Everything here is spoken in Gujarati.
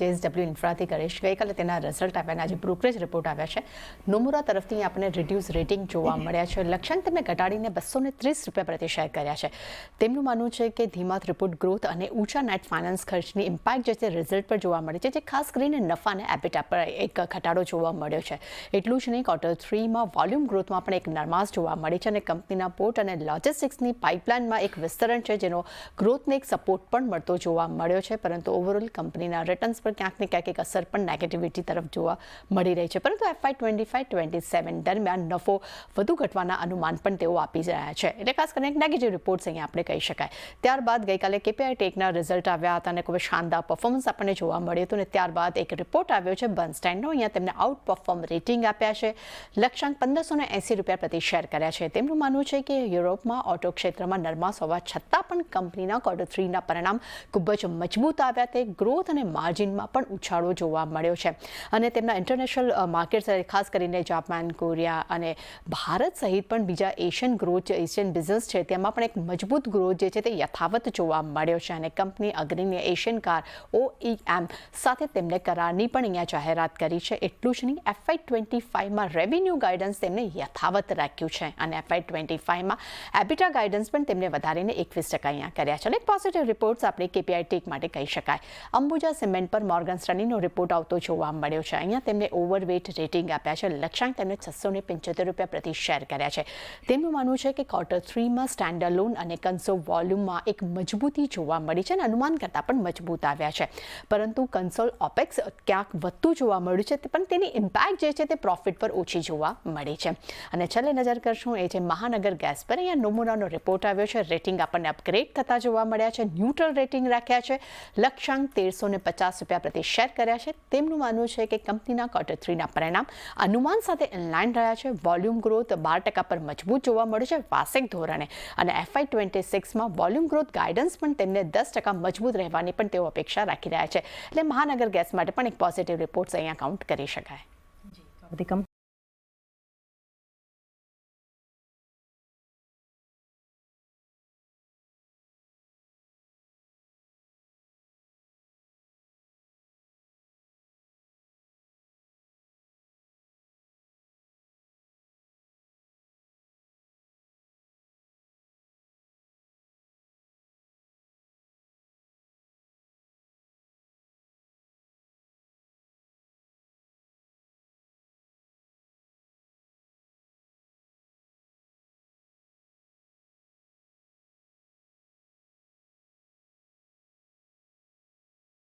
JSW ઇન્ફ્રાથી કરેશ ગઈકાલે તેના રિઝલ્ટ આવ્યા આજે બ્રોકરેજ રિપોર્ટ આવ્યા છે નોમુરા તરફથી આપણને રિડ્યુસ રેટિંગ જોવા મળ્યા છે લક્ષ્યાંક તેમને ઘટાડીને ₹230 પ્રતિ શેર કર્યા છે તેમનું માનવું છે કે ધીમા થ્રુપુટ ગ્રોથ અને ઊંચા નેટ ફાઇનાન્સ ખર્ચની ઇમ્પેક્ટ જે છે રિઝલ્ટ પર જોવા મળે છે જે ખાસ કરીને નફા અને એબિટા પર એક ઘટાડો જોવા મળ્યો છે એટલું જ નહીં Q3માં વોલ્યુમ ગ્રોથમાં પણ એક નરમાશ જોવા મળી છે અને કંપનીના પોર્ટ અને લોજિસ્ટિક્સની પાઇપલાઇનમાં એક વિસ્તરણ છે જેનો ગ્રોથને એક સપોર્ટ પણ મળતો જોવા મળ્યો છે પરંતુ ઓવરઓલ કંપનીના રિટર્ન્સ પર ક્યાંક ને ક્યાંક એક અસર પણ નેગેટિવિટી તરફ જોવા મળી રહી છે પરંતુ FY25-27 દરમિયાન નફો વધુ ઘટવાના અનુમાન પણ તેઓ આપી રહ્યા છે એટલે ખાસ કરીને એક નેગેટિવ રિપોર્ટ્સ અહીંયા આપણે કહી શકાય ત્યારબાદ ગઈકાલે KPI ટેકના રિઝલ્ટ આવ્યા હતા અને ખૂબ શાનદાર પરફોર્મન્સ આપણને જોવા મળ્યું હતું અને ત્યારબાદ એક રિપોર્ટ આવ્યો છે બર્નસ્ટાઇનનો અહીંયા તેમને આઉટ પરફોર્મ રેટિંગ આપ્યા છે લક્ષ્યાંક ₹1580 પ્રતિ શેર કર્યા છે તેમનું માનવું છે કે યુરોપમાં ઓટો ક્ષેત્રમાં નરમાશ હોવા છતાં પણ કંપનીના Q3ના પરિણામ ખૂબ જ મજબૂત આવ્યા તે ગ્રોથ અને માર્જિનમાં પણ ઉછાળો જોવા મળ્યો છે અને તેમના ઇન્ટરનેશનલ માર્કેટ્સ ખાસ કરીને જાપાન કોરિયા અને ભારત સહિત પણ બીજા એશિયન બિઝનેસ છે તેમાં પણ એક મજબૂત ગ્રોથ જે છે તે યથાવત જોવા મળ્યો છે અને કંપની અગ્રણી એશિયન કાર OEM સાથે તેમને કરારની પણ અહીંયા જાહેરાત કરી છે એટલું જ નહીં FY25માં રેવન્યુ ગાઈડન્સ તેમને યથાવત રાખ્યું છે અને FY25માં એબિટા ગાઈડન્સ પણ તેમને વધારીને 21% અહીંયા કર્યા છે અને પોઝિટિવ રિપોર્ટ્સ આપણે KPI ટેક માટે કહી શકાય અંબુજા સિમેન્ટ પર મોર્ગન સ્ટેનલીનો રિપોર્ટ આવતો જોવા મળ્યો છે અહીંયા તેમને ઓવરવેટ રેટિંગ આપ્યા છે લક્ષ્યાંક તેમને ₹675 પ્રતિ શેર કર્યા છે તેમનું માનવું છે કે Q3માં સ્ટેન્ડઅલોન અને કન્સોલ વોલ્યુમમાં એક મજબૂતી જોવા મળી છે અને અનુમાન કરતાં પણ મજબૂત આવ્યા છે પરંતુ કન્સોલ ઓપેક્સ ક્યાંક વધતું જોવા મળ્યું છે પણ તેની ઇમ્પેક્ટ જે છે તે પ્રોફિટ પર ઓછી જોવા મળી છે અને છેલ્લે નજર કરશું એ છે મહાનગર ગેસ પર અહીંયા નોમુરાનો રિપોર્ટ આવ્યો છે રેટિંગ આપણને અપગ્રેડ થતા જોવા મળ્યા છે ન્યુટ્રલ રેટિંગ રાખ્યા છે લક્ષ્યાંક ₹1350 પ્રતિ શેર કર્યા છે તેમનું માનવું છે કે કંપનીના Q3ના પરિણામ અનુમાન સાથે ઇનલાઇન રહ્યા છે વોલ્યુમ ગ્રોથ 12% પર મજબૂત જોવા મળ્યું છે વાર્ષિક ધોરણે અને FY26માં વોલ્યુમ ગ્રોથ ગાઈડન્સ પણ તેમને 10% મજબૂત રહેવાની પણ તેઓ અપેક્ષા રાખી રહ્યા છે એટલે મહાનગર ગેસ માટે પણ એક પોઝિટિવ રિપોર્ટ્સ અહીંયા કાઉન્ટ કરી શકાય.